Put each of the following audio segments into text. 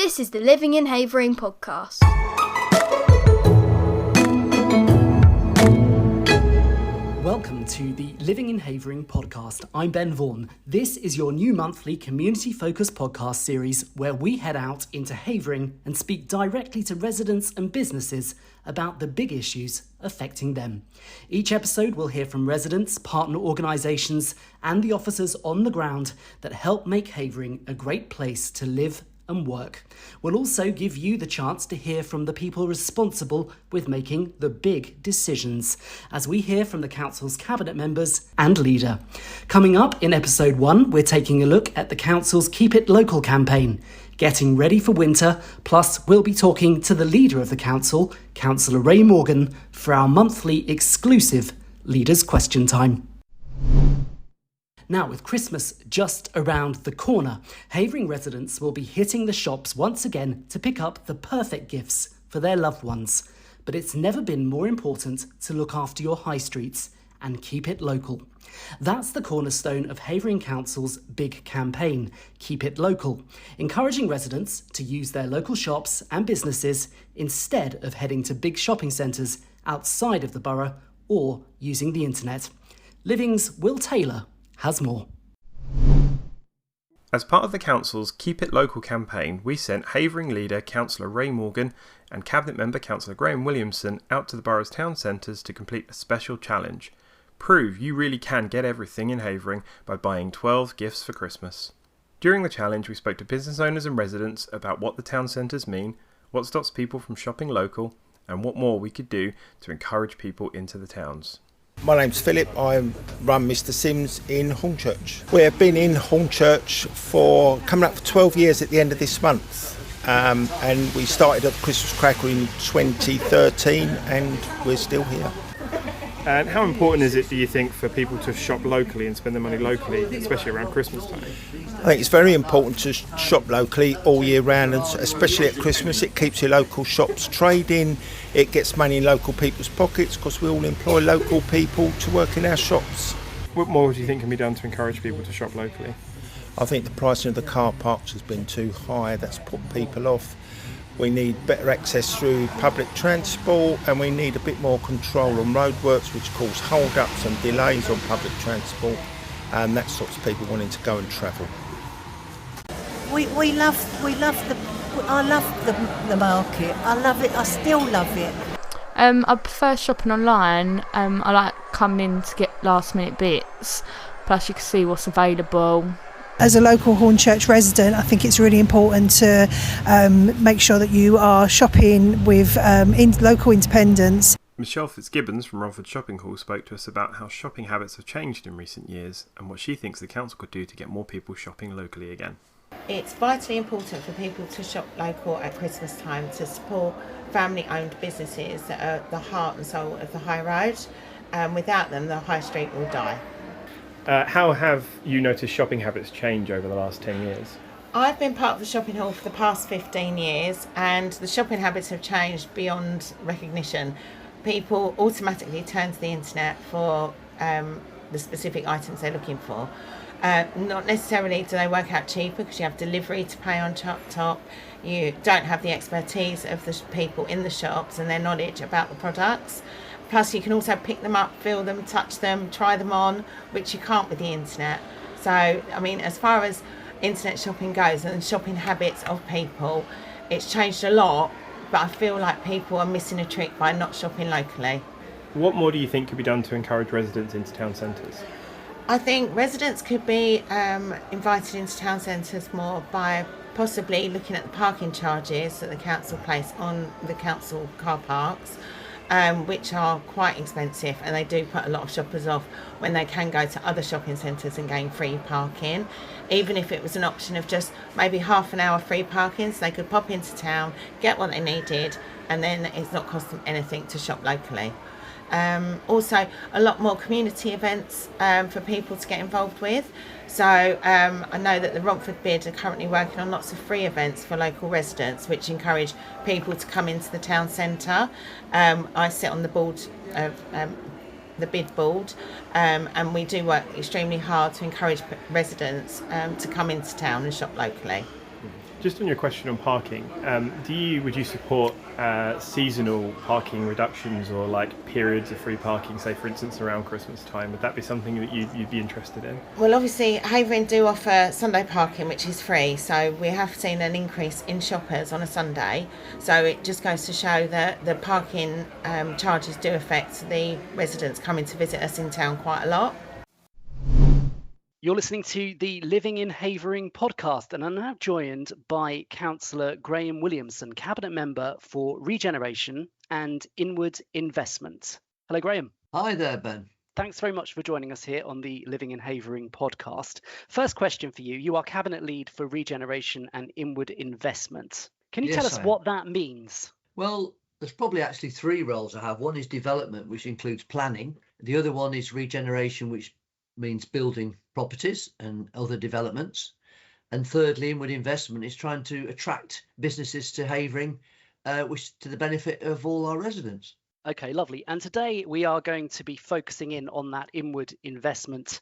This is the Living in Havering podcast. Welcome to the Living in Havering podcast. I'm Ben Vaughan. This is your new monthly community-focused podcast series where we head out into Havering and speak directly to residents and businesses about the big issues affecting them. Each episode will hear from residents, partner organisations and the officers on the ground that help make Havering a great place to live and work. We'll also give you the chance to hear from the people responsible with making the big decisions, as we hear from the council's cabinet members and leader. Coming up in episode 1, we're taking a look at the council's Keep It Local campaign, getting ready for winter, plus we'll be talking to the leader of the council, Councillor Ray Morgan, for our monthly exclusive Leaders Question Time. Now, with Christmas just around the corner, Havering residents will be hitting the shops once again to pick up the perfect gifts for their loved ones. But it's never been more important to look after your high streets and keep it local. That's the cornerstone of Havering Council's big campaign, Keep It Local, encouraging residents to use their local shops and businesses instead of heading to big shopping centres outside of the borough or using the internet. Living's Will Taylor has more. As part of the council's Keep It Local campaign, we sent Havering leader Councillor Ray Morgan and cabinet member Councillor Graham Williamson out to the borough's town centres to complete a special challenge. Prove you really can get everything in Havering by buying 12 gifts for Christmas. During the challenge, we spoke to business owners and residents about what the town centres mean, what stops people from shopping local, and what more we could do to encourage people into the towns. My name's Philip. I run Mr Sims in Hornchurch. We've been in Hornchurch for coming up for 12 years at the end of this month. And we started at Christmas Crackle in 2013 and we're still here. And how important is it, do you think, for people to shop locally and spend their money locally, especially around Christmas time? I think it's very important to shop locally all year round, and especially at Christmas. It keeps your local shops trading, it gets money in local people's pockets because we all employ local people to work in our shops. What more do you think can be done to encourage people to shop locally? I think the pricing of the car parks has been too high, that's put people off. We need better access through public transport and we need a bit more control on roadworks, which cause hold-ups and delays on public transport, and that stops people wanting to go and travel. I love the market. I love it. I still love it. I prefer shopping online. I like coming in to get last minute bits. Plus you can see what's available. As a local Hornchurch resident, I think it's really important to make sure that you are shopping with local independents. Michelle Fitzgibbons from Romford Shopping Hall spoke to us about how shopping habits have changed in recent years and what she thinks the council could do to get more people shopping locally again. It's vitally important for people to shop local at Christmas time to support family-owned businesses that are the heart and soul of the high road. Without them, the high street will die. How have you noticed shopping habits change over the last 10 years? I've been part of the shopping hall for the past 15 years and the shopping habits have changed beyond recognition. People automatically turn to the internet for the specific items they're looking for. Not necessarily do they work out cheaper because you have delivery to pay on top. You don't have the expertise of the people in the shops and their knowledge about the products. Plus you can also pick them up, feel them, touch them, try them on, which you can't with the internet. So, I mean, as far as internet shopping goes and shopping habits of people, it's changed a lot, but I feel like people are missing a trick by not shopping locally. What more do you think could be done to encourage residents into town centres? I think residents could be invited into town centres more by possibly looking at the parking charges that the council place on the council car parks, which are quite expensive, and they do put a lot of shoppers off when they can go to other shopping centres and gain free parking. Even if it was an option of just maybe half an hour free parking, so they could pop into town, get what they needed, and then it's not cost them anything to shop locally. Also, a lot more community events for people to get involved with. So I know that the Romford Bid are currently working on lots of free events for local residents, which encourage people to come into the town centre. I sit on the board of the bid board, and we do work extremely hard to encourage residents to come into town and shop locally. Just on your question on parking, would you support seasonal parking reductions or like periods of free parking, say for instance around Christmas time? Would that be something that you'd be interested in? Well, obviously, Havering do offer Sunday parking, which is free, so we have seen an increase in shoppers on a Sunday. So it just goes to show that the parking charges do affect the residents coming to visit us in town quite a lot. You're listening to the Living in Havering podcast, and I'm now joined by Councillor Graham Williamson, Cabinet Member for Regeneration and Inward Investment. Hello, Graham. Hi there, Ben. Thanks very much for joining us here on the Living in Havering podcast. First question for you. You are Cabinet Lead for Regeneration and Inward Investment. Can you tell us what that means? Well, there's probably actually three roles I have. One is development, which includes planning. The other one is regeneration, which means building properties and other developments. And thirdly, inward investment is trying to attract businesses to Havering, which to the benefit of all our residents. Okay, lovely. And today we are going to be focusing in on that inward investment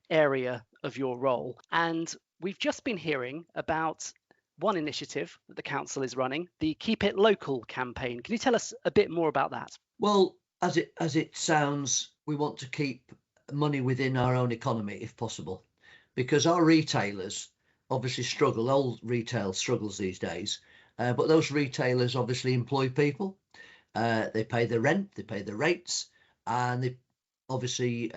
area of your role. And we've just been hearing about one initiative that the council is running, the Keep It Local campaign. Can you tell us a bit more about that? Well, as it sounds, we want to keep money within our own economy if possible, because our retailers obviously struggle. Old retail struggles these days, but those retailers obviously employ people. They pay the rent, they pay the rates, and they obviously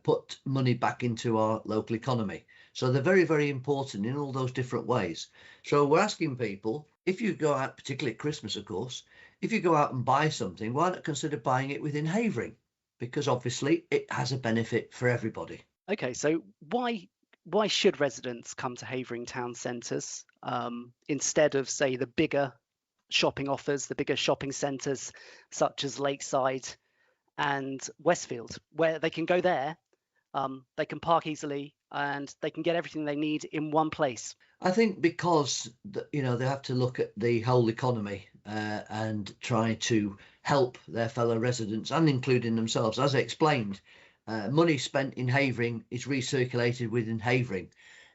put money back into our local economy. So they're very, very important in all those different ways. So we're asking people, if you go out, particularly at Christmas, of course, if you go out and buy something, why not consider buying it within Havering? Because obviously it has a benefit for everybody. Okay, so why should residents come to Havering town centres instead of, say, the bigger shopping offers, the bigger shopping centres such as Lakeside and Westfield, where they can go there, they can park easily, and they can get everything they need in one place? I think because they have to look at the whole economy and try to help their fellow residents and including themselves. As I explained, money spent in Havering is recirculated within Havering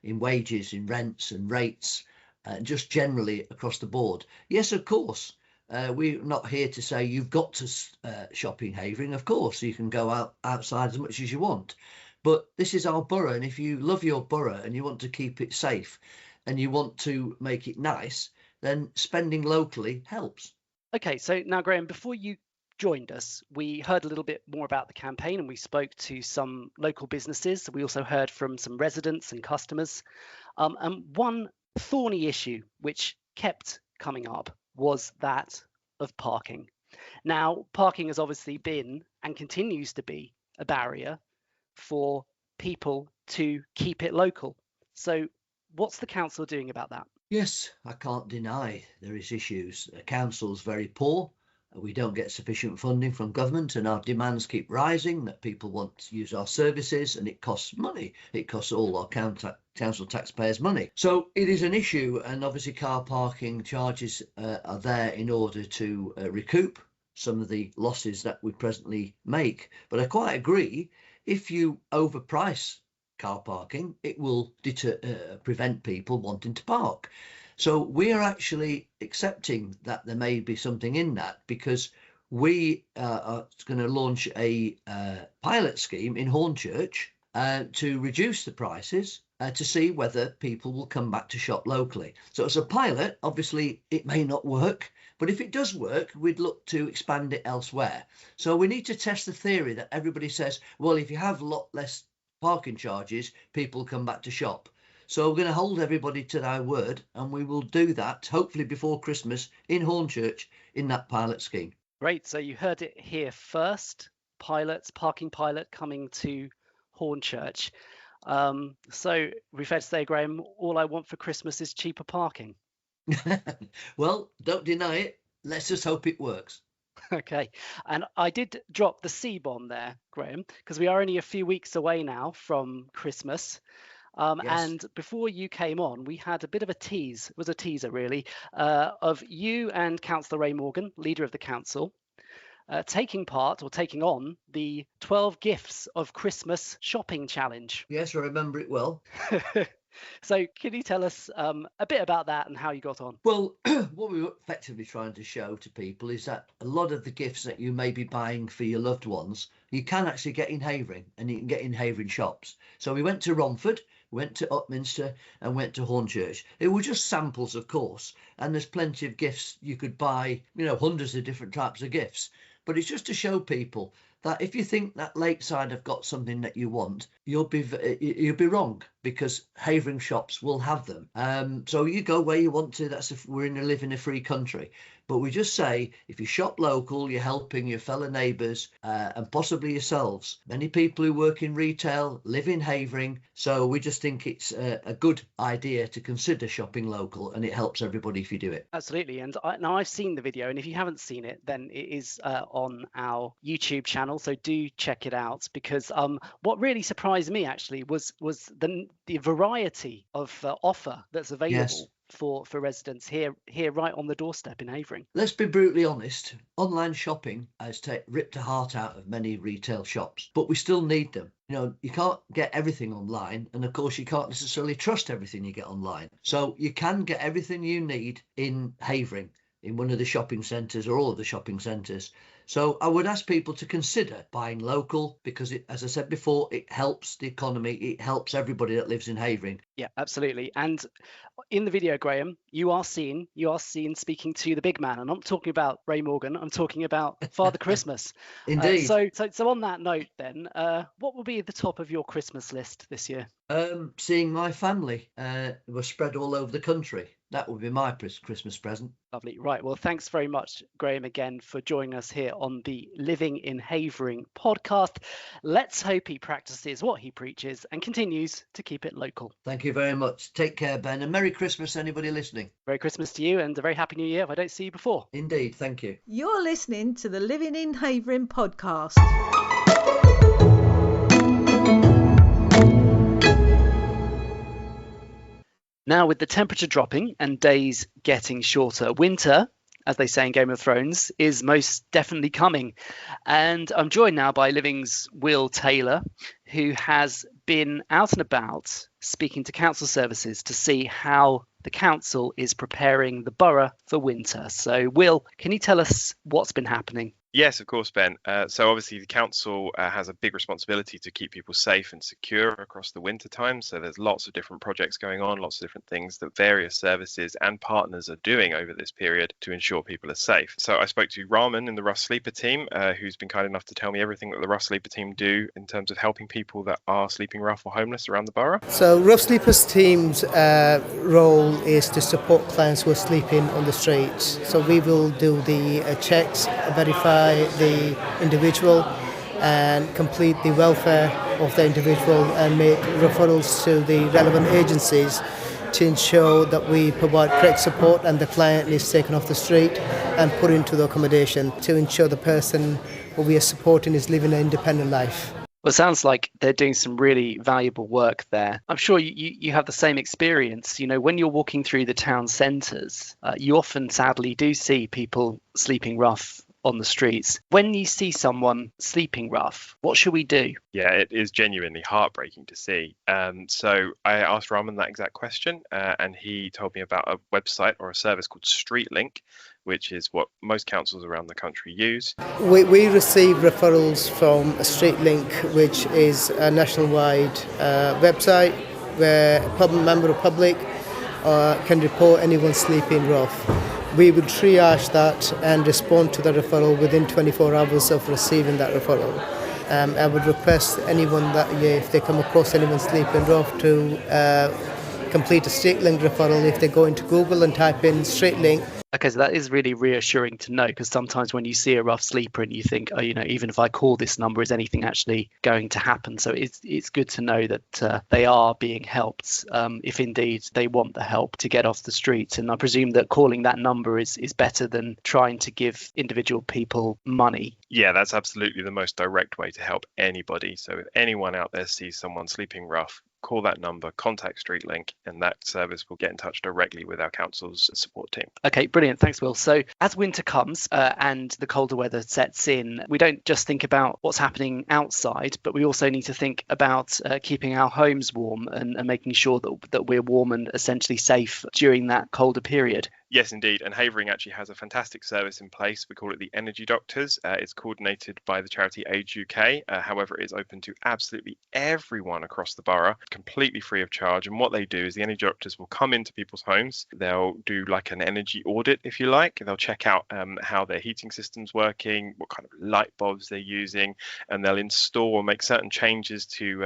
in wages, in rents and rates, just generally across the board. Yes, of course, we're not here to say you've got to shop in Havering. Of course, you can go outside as much as you want. But this is our borough, and if you love your borough and you want to keep it safe and you want to make it nice, then spending locally helps. Okay, so now, Graham, before you joined us, we heard a little bit more about the campaign and we spoke to some local businesses. We also heard from some residents and customers. And one thorny issue which kept coming up was that of parking. Now, parking has obviously been and continues to be a barrier for people to keep it local. So what's the council doing about that? Yes, I can't deny there is issues. The council's very poor. We don't get sufficient funding from government and our demands keep rising, that people want to use our services, and it costs money. It costs all our council taxpayers money. So it is an issue, and obviously car parking charges are there in order to recoup some of the losses that we presently make. But I quite agree, if you overprice car parking, it will prevent people wanting to park. So we are actually accepting that there may be something in that, because we are going to launch a pilot scheme in Hornchurch to reduce the prices to see whether people will come back to shop locally. So as a pilot, obviously it may not work, but if it does work, we'd look to expand it elsewhere. So we need to test the theory that everybody says, well, if you have a lot less parking charges, people come back to shop. So we're going to hold everybody to their word, and we will do that hopefully before Christmas in Hornchurch in that pilot scheme. Great. So you heard it here first. Parking pilot coming to Hornchurch. So we've had to say, Graham, all I want for Christmas is cheaper parking. Well, don't deny it. Let's just hope it works. Okay. And I did drop the C-bomb there, Graham, because we are only a few weeks away now from Christmas. Yes. And before you came on, we had a bit of a tease, it was a teaser really, of you and Councillor Ray Morgan, leader of the council, taking on the 12 Gifts of Christmas Shopping Challenge. Yes, I remember it well. So can you tell us a bit about that and how you got on? Well, what we were effectively trying to show to people is that a lot of the gifts that you may be buying for your loved ones, you can actually get in Havering, and you can get in Havering shops. So we went to Romford, went to Upminster, and went to Hornchurch. It were just samples, of course, and there's plenty of gifts you could buy, hundreds of different types of gifts. But it's just to show people that if you think that Lakeside have got something that you want, you'll be wrong, because Havering shops will have them. So you go where you want to. That's if we're live in a free country. But we just say, if you shop local, you're helping your fellow neighbours and possibly yourselves. Many people who work in retail live in Havering, so we just think it's a good idea to consider shopping local, and it helps everybody if you do it. Absolutely. And now I've seen the video, and if you haven't seen it, then it is on our YouTube channel, so do check it out, because what really surprised me actually was the variety of offer that's available. Yes. For residents here right on the doorstep in Havering. Let's be brutally honest, online shopping has ripped the heart out of many retail shops, but we still need them. You can't get everything online, and of course you can't necessarily trust everything you get online. So you can get everything you need in Havering, in one of the shopping centres or all of the shopping centres. So I would ask people to consider buying local, because as I said before, it helps the economy, it helps everybody that lives in Havering. Yeah, absolutely. And in the video, Graham, you are seen speaking to the big man, and I'm talking about Ray Morgan. I'm talking about Father Christmas. Indeed. So on that note, then, what will be at the top of your Christmas list this year? Seeing my family were spread all over the country. That would be my Christmas present. Lovely. Right. Well, thanks very much, Graham, again for joining us here on the Living in Havering podcast. Let's hope he practices what he preaches and continues to keep it local. Thank you very much. Take care, Ben, and Merry Christmas, anybody listening. Merry Christmas to you, and a very Happy New Year if I don't see you before. Indeed. Thank you. You're listening to the Living in Havering podcast. Now, with the temperature dropping and days getting shorter, winter, as they say in Game of Thrones, is most definitely coming. And I'm joined now by Living's Will Taylor, who has been out and about speaking to council services to see how the council is preparing the borough for winter. So, Will, can you tell us what's been happening? Yes, of course, Ben. So obviously the council has a big responsibility to keep people safe and secure across the winter time. So there's lots of different projects going on, lots of different things that various services and partners are doing over this period to ensure people are safe. So I spoke to Raman in the Rough Sleeper team, who's been kind enough to tell me everything that the Rough Sleeper team do in terms of helping people that are sleeping rough or homeless around the borough. So Rough Sleepers team's role is to support clients who are sleeping on the streets. So we will do the checks, verify the individual and complete the welfare of the individual and make referrals to the relevant agencies to ensure that we provide correct support and the client is taken off the street and put into the accommodation to ensure the person who we are supporting is living an independent life. Well, it sounds like they're doing some really valuable work there. I'm sure you have the same experience. When you're walking through the town centres, you often sadly do see people sleeping rough on the streets. When you see someone sleeping rough, what should we do? Yeah, it is genuinely heartbreaking to see. So I asked Raman that exact question, and he told me about a website or a service called StreetLink, which is what most councils around the country use. We receive referrals from StreetLink, which is a nationwide website where a member of the public can report anyone sleeping rough. We will triage that and respond to the referral within 24 hours of receiving that referral. I would request anyone that if they come across anyone sleeping rough to complete a StreetLink referral. If they go into Google and type in StreetLink. Okay, so that is really reassuring to know, because sometimes when you see a rough sleeper and you think, even if I call this number, is anything actually going to happen? So it's good to know that they are being helped if indeed they want the help to get off the streets. And I presume that calling that number is better than trying to give individual people money. Yeah, that's absolutely the most direct way to help anybody. So if anyone out there sees someone sleeping rough, call that number, contact StreetLink, and that service will get in touch directly with our council's support team. Okay, brilliant. Thanks, Will. So as winter comes and the colder weather sets in, we don't just think about what's happening outside, but we also need to think about keeping our homes warm and making sure that we're warm and essentially safe during that colder period. Yes, indeed. And Havering actually has a fantastic service in place. We call it the Energy Doctors. It's coordinated by the charity Age UK. However, it is open to absolutely everyone across the borough, completely free of charge. And what they do is the Energy Doctors will come into people's homes. They'll do like an energy audit, if you like. They'll check out how their heating system's working, what kind of light bulbs they're using, and they'll install or make certain changes to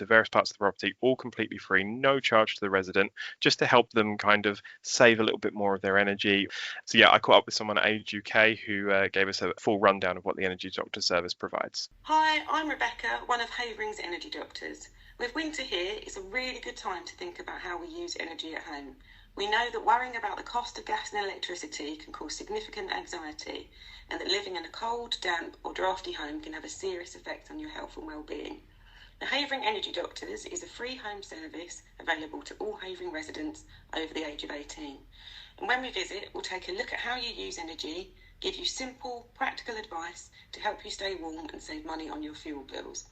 various parts of the property, all completely free, no charge to the resident, just to help them kind of save a little bit more of their energy. So yeah, I caught up with someone at Age UK who gave us a full rundown of what the Energy Doctor service provides. Hi, I'm Rebecca, one of Havering's Energy Doctors. With winter here, it's a really good time to think about how we use energy at home. We know that worrying about the cost of gas and electricity can cause significant anxiety, and that living in a cold, damp or drafty home can have a serious effect on your health and well-being. The Havering Energy Doctors is a free home service available to all Havering residents over the age of 18. And when we visit, we'll take a look at how you use energy, give you simple, practical advice to help you stay warm and save money on your fuel bills.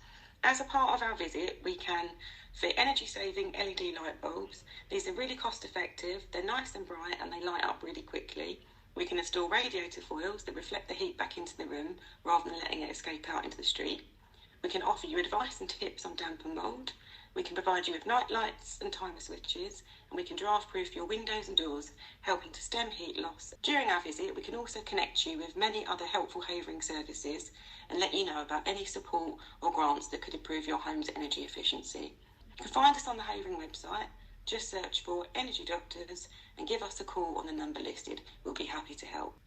As a part of our visit, we can fit energy-saving LED light bulbs. These are really cost-effective, they're nice and bright and they light up really quickly. We can install radiator foils that reflect the heat back into the room rather than letting it escape out into the street. We can offer you advice and tips on damp and mould. We can provide you with night lights and timer switches, and we can draft-proof your windows and doors, helping to stem heat loss. During our visit, we can also connect you with many other helpful Havering services and let you know about any support or grants that could improve your home's energy efficiency. You can find us on the Havering website. Just search for Energy Doctors and give us a call on the number listed. We'll be happy to help.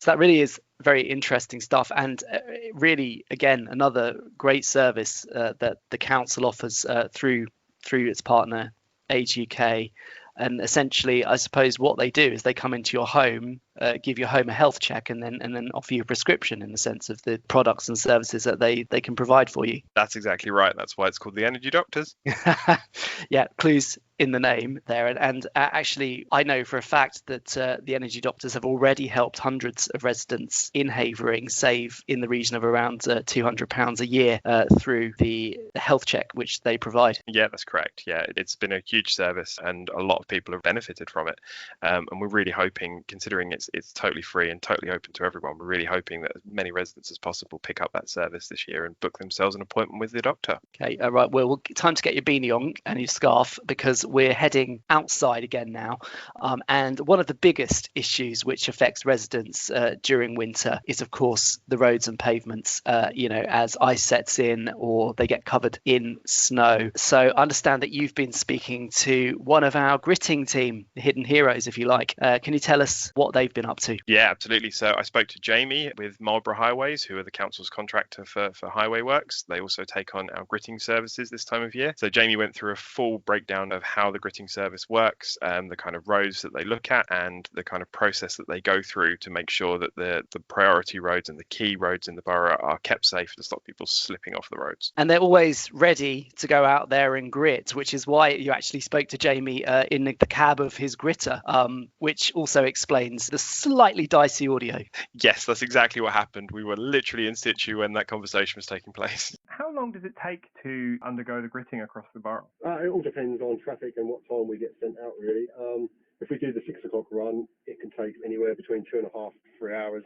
So that really is very interesting stuff, and really, again, another great service that the council offers through its partner Age UK. And essentially, I suppose what they do is they come into your home, give your home a health check, and then offer you a prescription in the sense of the products and services that they can provide for you. That's exactly right. That's why it's called the Energy Doctors. Yeah, clues in the name there. And actually, I know for a fact that the Energy Doctors have already helped hundreds of residents in Havering save in the region of around £200 a year through the health check which they provide. Yeah, that's correct. Yeah, it's been a huge service and a lot of people have benefited from it. And we're really hoping, considering it's totally free and totally open to everyone, we're really hoping that as many residents as possible pick up that service this year and book themselves an appointment with the doctor. Okay, right. Well, time to get your beanie on and your scarf, because we're heading outside again now. And one of the biggest issues which affects residents during winter is, of course, the roads and pavements, as ice sets in or they get covered in snow. So I understand that you've been speaking to one of our gritting team, the hidden heroes, if you like. Can you tell us what they've been up to? Yeah, absolutely. So I spoke to Jamie with Marlborough Highways, who are the council's contractor for highway works. They also take on our gritting services this time of year. So Jamie went through a full breakdown of how the gritting service works, the kind of roads that they look at and the kind of process that they go through to make sure that the priority roads and the key roads in the borough are kept safe to stop people slipping off the roads. And they're always ready to go out there and grit, which is why you actually spoke to Jamie in the cab of his gritter, which also explains the slightly dicey audio. Yes, that's exactly what happened. We were literally in situ when that conversation was taking place. How long does it take to undergo the gritting across the borough? It all depends on traffic and what time we get sent out, really. If we do the 6 o'clock run, it can take anywhere between 2.5 to 3 hours.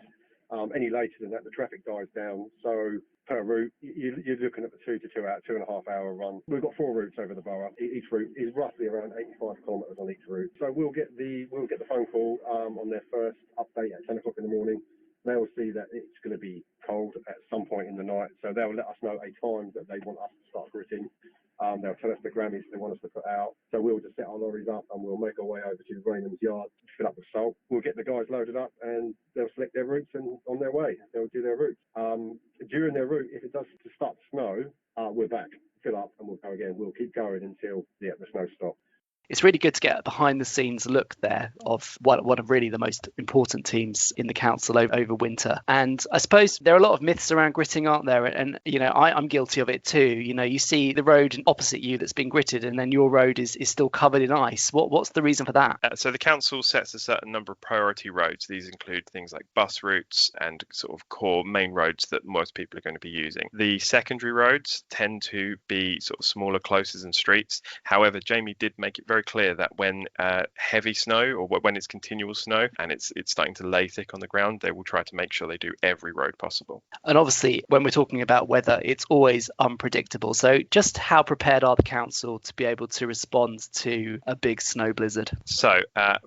Any later than that, the traffic dies down. So per route, you're looking at the 2.5 hour run. We've got 4 routes over the borough. Each route is roughly around 85 kilometres on each route. So we'll get the phone call on their first update at 10 o'clock in the morning. They'll see that it's going to be cold at some point in the night, so they'll let us know a time that they want us to start gritting. They'll tell us the grammages they want us to put out. So we'll just set our lorries up and we'll make our way over to Raynham's yard, fill up with salt. We'll get the guys loaded up and they'll select their routes and on their way. They'll do their routes. During their route, if it does start to snow, we're back, fill up and we'll go again. We'll keep going until the snow stops. It's really good to get a behind the scenes look there of one of really the most important teams in the council over winter. And I suppose there are a lot of myths around gritting, aren't there? And I'm guilty of it too. You see the road opposite you that's been gritted, and then your road is still covered in ice. What's the reason for that? So the council sets a certain number of priority roads. These include things like bus routes and sort of core main roads that most people are going to be using. The secondary roads tend to be sort of smaller closes and streets. However, Jamie did make it very clear that when heavy snow, or when it's continual snow and it's starting to lay thick on the ground, they will try to make sure they do every road possible. And obviously, when we're talking about weather, it's always unpredictable. So just how prepared are the council to be able to respond to a big snow blizzard? So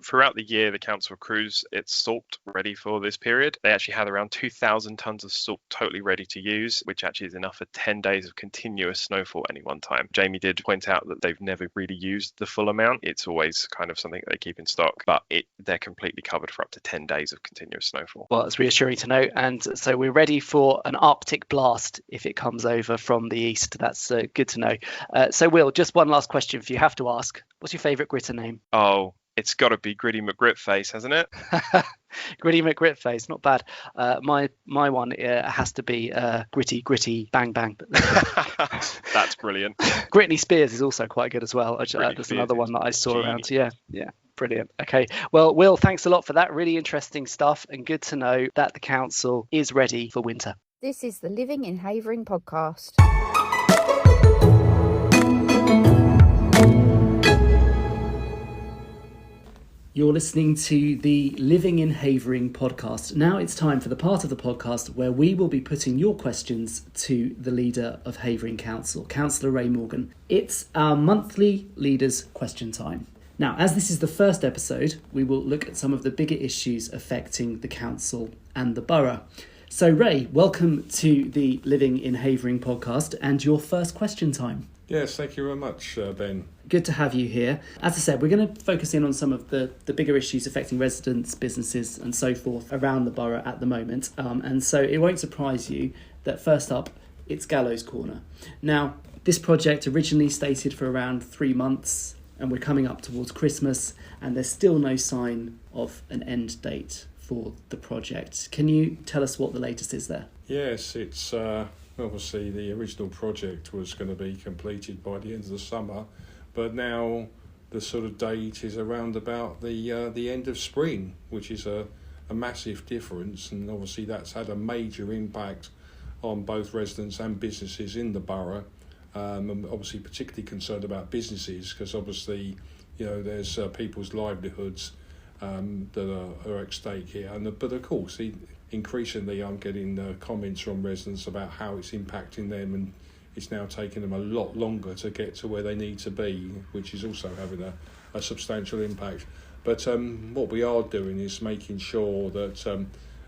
throughout the year, the council accrues its salt ready for this period. They actually had around 2,000 tonnes of salt totally ready to use, which actually is enough for 10 days of continuous snowfall at any one time. Jamie did point out that they've never really used the full amount. It's always kind of something that they keep in stock, but they're completely covered for up to 10 days of continuous snowfall. Well, it's reassuring to know. And so we're ready for an Arctic blast if it comes over from the east. That's good to know. So Will, just one last question for you. Have to ask, what's your favourite gritter name? Oh, it's got to be Gritty McGritface, hasn't it? Gritty McGritface, not bad. My one has to be Gritty Bang Bang. That's brilliant. Britney Spears is also quite good as well. That's another one that I saw around. Yeah, brilliant. Okay, well, Will, thanks a lot for that. Really interesting stuff, and good to know that the council is ready for winter. This is the Living in Havering podcast. You're listening to the Living in Havering podcast. Now it's time for the part of the podcast where we will be putting your questions to the leader of Havering Council, Councillor Ray Morgan. It's our monthly leaders' question time. Now, as this is the first episode, we will look at some of the bigger issues affecting the council and the borough. So Ray, welcome to the Living in Havering podcast and your first question time. Yes, thank you very much, Ben. Good to have you here. As I said, we're going to focus in on some of the bigger issues affecting residents, businesses and so forth around the borough at the moment. And so it won't surprise you that first up, it's Gallows Corner. Now, this project originally stated for around 3 months, and we're coming up towards Christmas, and there's still no sign of an end date for the project. Can you tell us what the latest is there? Yes, it's obviously the original project was going to be completed by the end of the summer, but now the sort of date is around about the end of spring, which is a massive difference, and obviously that's had a major impact on both residents and businesses in the borough. I'm obviously particularly concerned about businesses because obviously, there's people's livelihoods that are at stake here. But of course, increasingly I'm getting comments from residents about how it's impacting them, and it's now taking them a lot longer to get to where they need to be, which is also having a substantial impact. But what we are doing is making sure that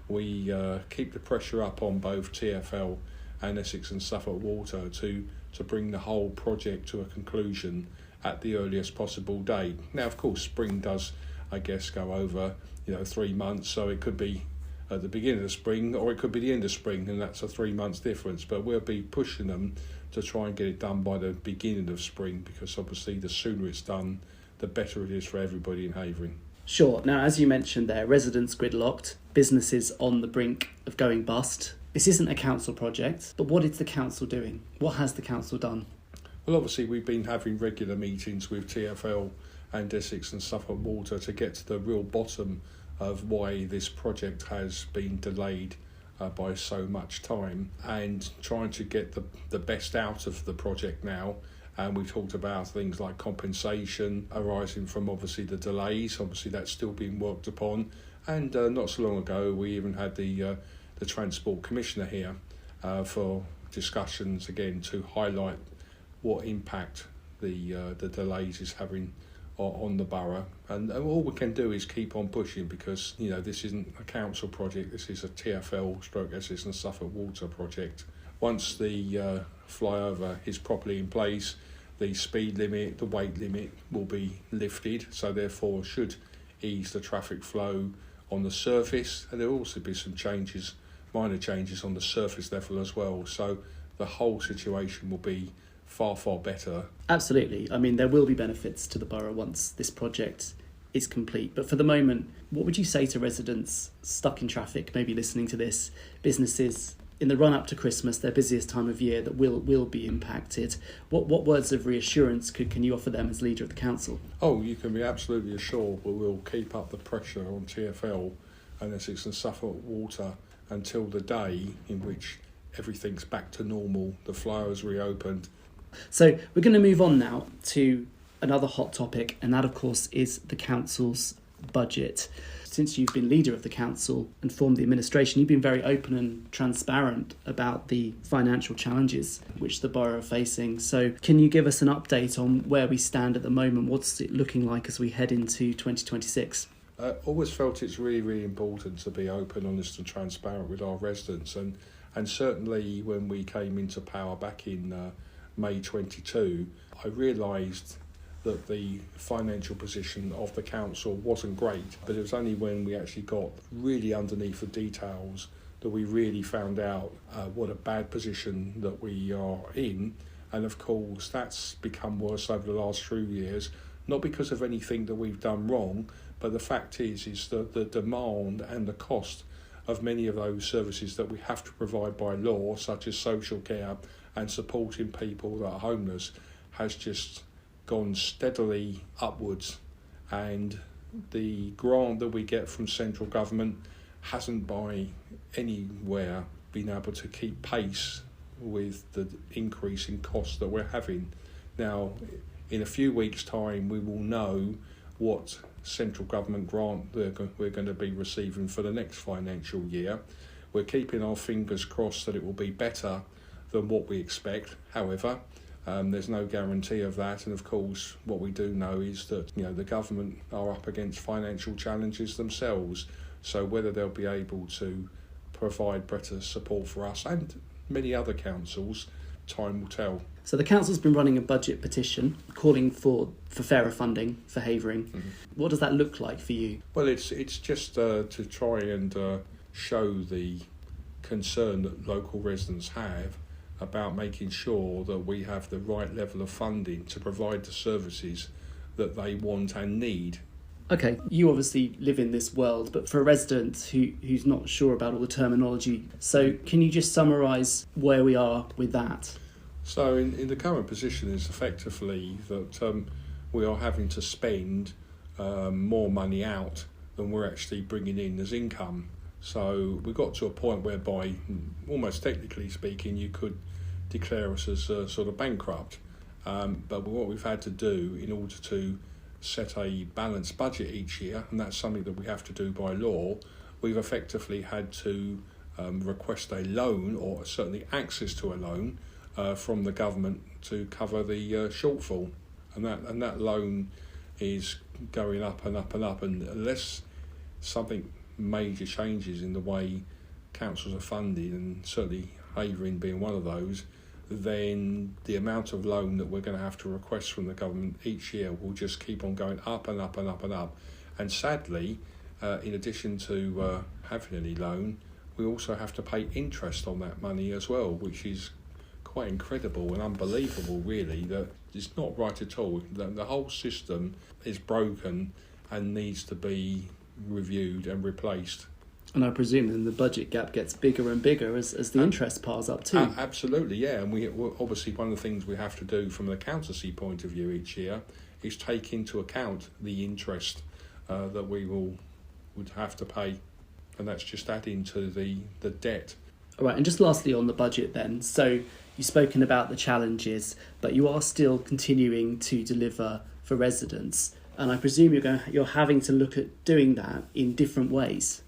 we keep the pressure up on both TfL and Essex and Suffolk Water to bring the whole project to a conclusion at the earliest possible date. Now, of course, spring does, I guess, go over 3 months, so it could be at the beginning of spring or it could be the end of spring, and that's a 3 months difference. But we'll be pushing them to try and get it done by the beginning of spring, because obviously the sooner it's done, the better it is for everybody in Havering. Sure. Now, as you mentioned there, residents gridlocked, businesses on the brink of going bust. This isn't a council project, but what is the council doing? What has the council done? Well, obviously we've been having regular meetings with TfL and Essex and Suffolk Water to get to the real bottom of why this project has been delayed by so much time, and trying to get the best out of the project now. And we talked about things like compensation arising from obviously the delays. Obviously that's still being worked upon, and not so long ago we even had the Transport Commissioner here for discussions again to highlight what impact the delays is having on the borough. And all we can do is keep on pushing, because this isn't a council project, this is a TfL / Essex and Suffolk Water project. Once the flyover is properly in place, the speed limit, the weight limit will be lifted, so therefore should ease the traffic flow on the surface, and there will also be some minor changes on the surface level as well. So the whole situation will be far, far better. Absolutely. I mean, there will be benefits to the borough once this project is complete. But for the moment, what would you say to residents stuck in traffic, maybe listening to this, businesses in the run-up to Christmas, their busiest time of year, that will be impacted? What words of reassurance can you offer them as leader of the council? Oh, you can be absolutely assured we'll keep up the pressure on TfL and Essex and Suffolk Water until the day in which everything's back to normal, the flowers reopened. So we're going to move on now to another hot topic, and that of course is the council's budget. Since you've been leader of the council and formed the administration, you've been very open and transparent about the financial challenges which the borough are facing. So can you give us an update on where we stand at the moment? What's it looking like as we head into 2026? Always felt it's really, really important to be open, honest and transparent with our residents, and certainly when we came into power back in May 22, I realised that the financial position of the council wasn't great, but it was only when we actually got really underneath the details that we really found out what a bad position that we are in. And of course that's become worse over the last few years, not because of anything that we've done wrong, but the fact is that the demand and the cost of many of those services that we have to provide by law, such as social care and supporting people that are homeless, has just gone steadily upwards, and the grant that we get from central government hasn't by anywhere been able to keep pace with the increase in costs that we're having. Now, in a few weeks' time, we will know what central government grant we're going to be receiving for the next financial year. We're keeping our fingers crossed that it will be better than what we expect. However, there's no guarantee of that, and of course what we do know is that the government are up against financial challenges themselves, so whether they'll be able to provide better support for us and many other councils, time will tell. So the council's been running a budget petition calling for fairer funding for Havering. Mm-hmm. What does that look like for you? Well, it's just to try and show the concern that local residents have about making sure that we have the right level of funding to provide the services that they want and need. Okay, you obviously live in this world, but for a resident who's not sure about all the terminology, so can you just summarise where we are with that? So in the current position is effectively that we are having to spend more money out than we're actually bringing in as income. So we got to a point whereby, almost technically speaking, you could declare us as sort of bankrupt. But what we've had to do in order to set a balanced budget each year, and that's something that we have to do by law, we've effectively had to request a loan, or certainly access to a loan, from the government to cover the shortfall. And that loan is going up and up and up, and unless something major changes in the way councils are funded, and certainly Havering being one of those, then the amount of loan that we're going to have to request from the government each year will just keep on going up and up and up and up. And sadly, in addition to having any loan, we also have to pay interest on that money as well, which is quite incredible and unbelievable, really. That it's not right at all. The whole system is broken and needs to be reviewed and replaced. And I presume then the budget gap gets bigger and bigger as the interest piles up too. Absolutely, yeah. And we obviously, one of the things we have to do from the accountancy point of view each year is take into account the interest that we would have to pay, and that's just adding to the debt. All right, and just lastly on the budget then. So you've spoken about the challenges, but you are still continuing to deliver for residents, and I presume you're having to look at doing that in different ways.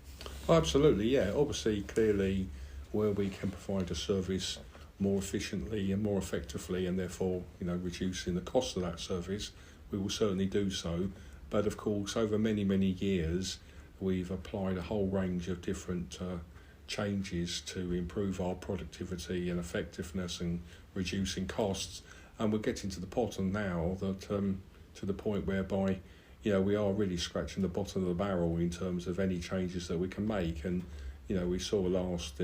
Oh, absolutely, yeah. Obviously, clearly, where we can provide a service more efficiently and more effectively, and therefore, reducing the cost of that service, we will certainly do so. But of course, over many, many years, we've applied a whole range of different changes to improve our productivity and effectiveness and reducing costs. And we're getting to the bottom now that to the point whereby we are really scratching the bottom of the barrel in terms of any changes that we can make. And we saw last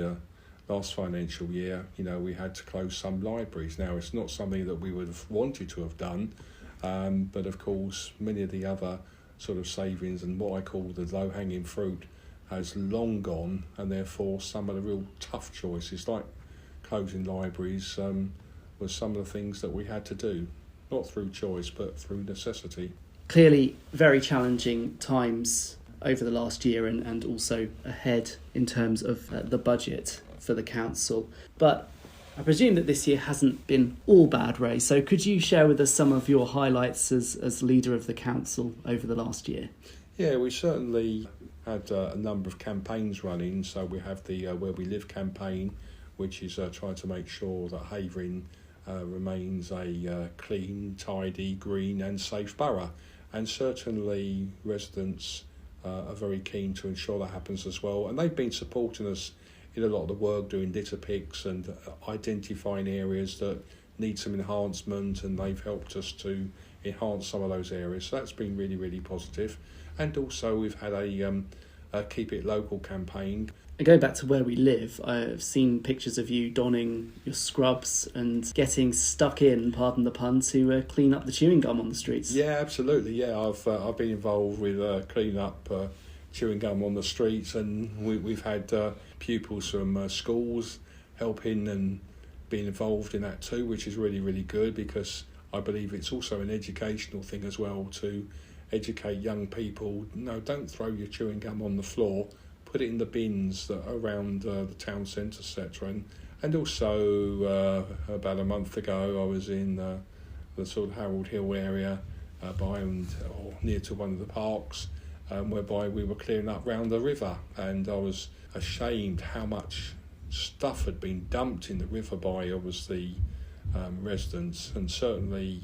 last financial year, we had to close some libraries. Now, it's not something that we would have wanted to have done, but of course, many of the other sort of savings and what I call the low-hanging fruit has long gone, and therefore some of the real tough choices, like closing libraries, was some of the things that we had to do, not through choice, but through necessity. Clearly, very challenging times over the last year and also ahead in terms of the budget for the council. But I presume that this year hasn't been all bad, Ray. So could you share with us some of your highlights as leader of the council over the last year? Yeah, we certainly had a number of campaigns running. So we have the Where We Live campaign, which is trying to make sure that Havering remains a clean, tidy, green and safe borough. And certainly residents are very keen to ensure that happens as well. And they've been supporting us in a lot of the work, doing litter picks and identifying areas that need some enhancement, and they've helped us to enhance some of those areas. So that's been really, really positive. And also we've had a Keep It Local campaign. And going back to Where We Live, I've seen pictures of you donning your scrubs and getting stuck in, pardon the pun, to clean up the chewing gum on the streets. Yeah, absolutely. Yeah, I've been involved with cleaning up chewing gum on the streets, and we've had pupils from schools helping and being involved in that too, which is really, really good, because I believe it's also an educational thing as well to educate young people. No, don't throw your chewing gum on the floor. Put it in the bins that are around the town centre, etc. And also about a month ago, I was in the sort of Harold Hill area or near to one of the parks, whereby we were clearing up round the river, and I was ashamed how much stuff had been dumped in the river by obviously residents, and certainly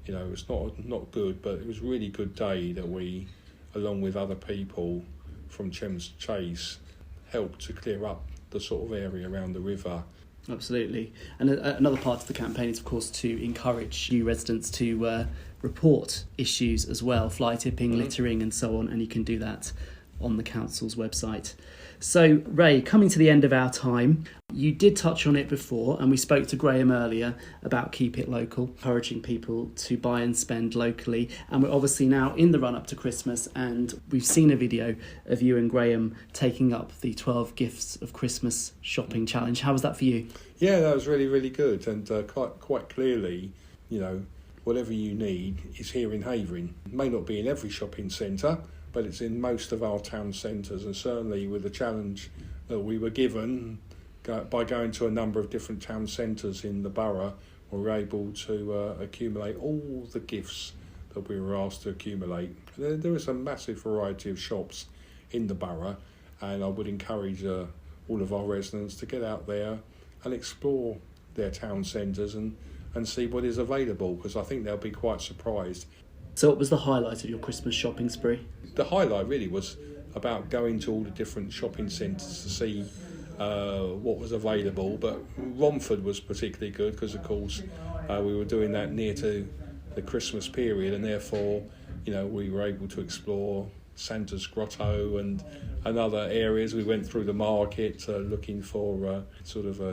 it's not good, but it was a really good day that we, along with other people from Chems Chase, helped to clear up the sort of area around the river. Absolutely. And another part of the campaign is, of course, to encourage new residents to report issues as well, fly tipping, littering and so on, and you can do that on the council's website. So, Ray, coming to the end of our time, you did touch on it before, and we spoke to Graham earlier about Keep It Local, encouraging people to buy and spend locally. And we're obviously now in the run-up to Christmas, and we've seen a video of you and Graham taking up the 12 Gifts of Christmas shopping challenge. How was that for you? Yeah, that was really, really good, and quite clearly, whatever you need is here in Havering. It may not be in every shopping centre, but it's in most of our town centres, and certainly with the challenge that we were given by going to a number of different town centres in the borough, we were able to accumulate all the gifts that we were asked to accumulate. There is a massive variety of shops in the borough, and I would encourage all of our residents to get out there and explore their town centres and see what is available, because I think they'll be quite surprised. So what was the highlight of your Christmas shopping spree? The highlight really was about going to all the different shopping centres to see what was available, but Romford was particularly good because, of course, we were doing that near to the Christmas period, and therefore, we were able to explore Santa's Grotto and other areas. We went through the market looking for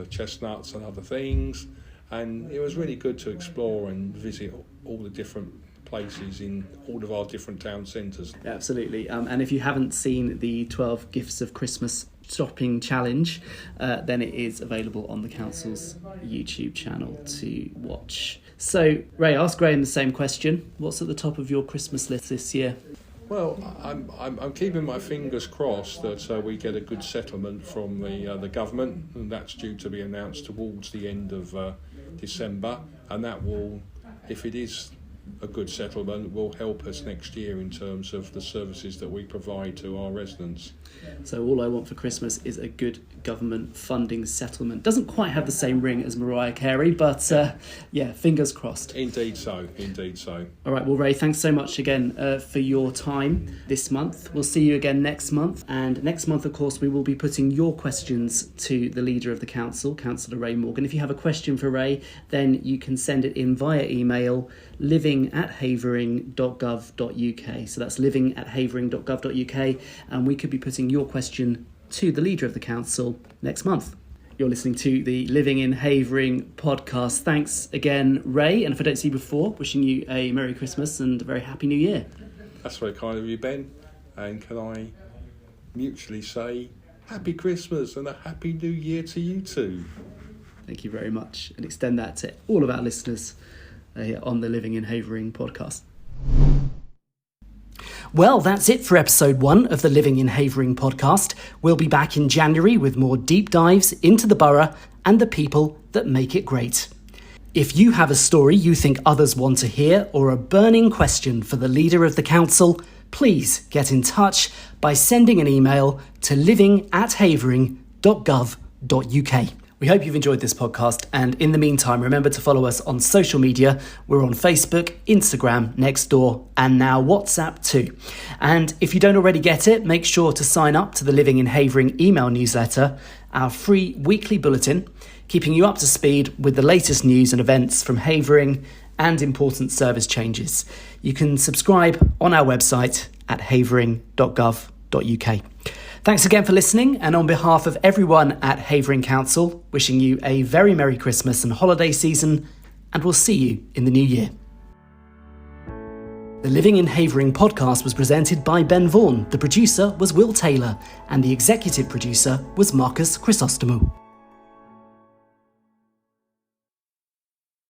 chestnuts and other things, and it was really good to explore and visit all the different places in all of our different town centres. Yeah, absolutely. And if you haven't seen the 12 Gifts of Christmas shopping challenge, then it is available on the council's YouTube channel to watch. So, Ray, ask Graham the same question. What's at the top of your Christmas list this year? Well, I'm keeping my fingers crossed that we get a good settlement from the government, and that's due to be announced towards the end of December, and that will, if it is a good settlement, will help us next year in terms of the services that we provide to our residents. So all I want for Christmas is a good government funding settlement. Doesn't quite have the same ring as Mariah Carey, but fingers crossed. Indeed so. All right, well, Ray, thanks so much again for your time this month. We'll see you again next month. And next month, of course, we will be putting your questions to the leader of the council, Councillor Ray Morgan. If you have a question for Ray, then you can send it in via email, living@havering.gov.uk. So that's living@havering.gov.uk, and we could be putting your question to the leader of the council next month. You're listening to the Living in Havering podcast. Thanks again, Ray, and if I don't see you before, wishing you a Merry Christmas and a very Happy New Year. That's very kind of you, Ben. And can I mutually say Happy Christmas and a Happy New Year to you too. Thank you very much, and extend that to all of our listeners here on the Living in Havering podcast. Well, that's it for episode 1 of the Living in Havering podcast. We'll be back in January with more deep dives into the borough and the people that make it great. If you have a story you think others want to hear or a burning question for the leader of the council, please get in touch by sending an email to living@havering.gov.uk. We hope you've enjoyed this podcast, and in the meantime, remember to follow us on social media. We're on Facebook, Instagram, Nextdoor, and now WhatsApp too. And if you don't already get it, make sure to sign up to the Living in Havering email newsletter, our free weekly bulletin, keeping you up to speed with the latest news and events from Havering and important service changes. You can subscribe on our website at havering.gov.uk. Thanks again for listening, and on behalf of everyone at Havering Council, wishing you a very Merry Christmas and holiday season, and we'll see you in the new year. The Living in Havering podcast was presented by Ben Vaughan, the producer was Will Taylor, and the executive producer was Marcus Chrysostomou.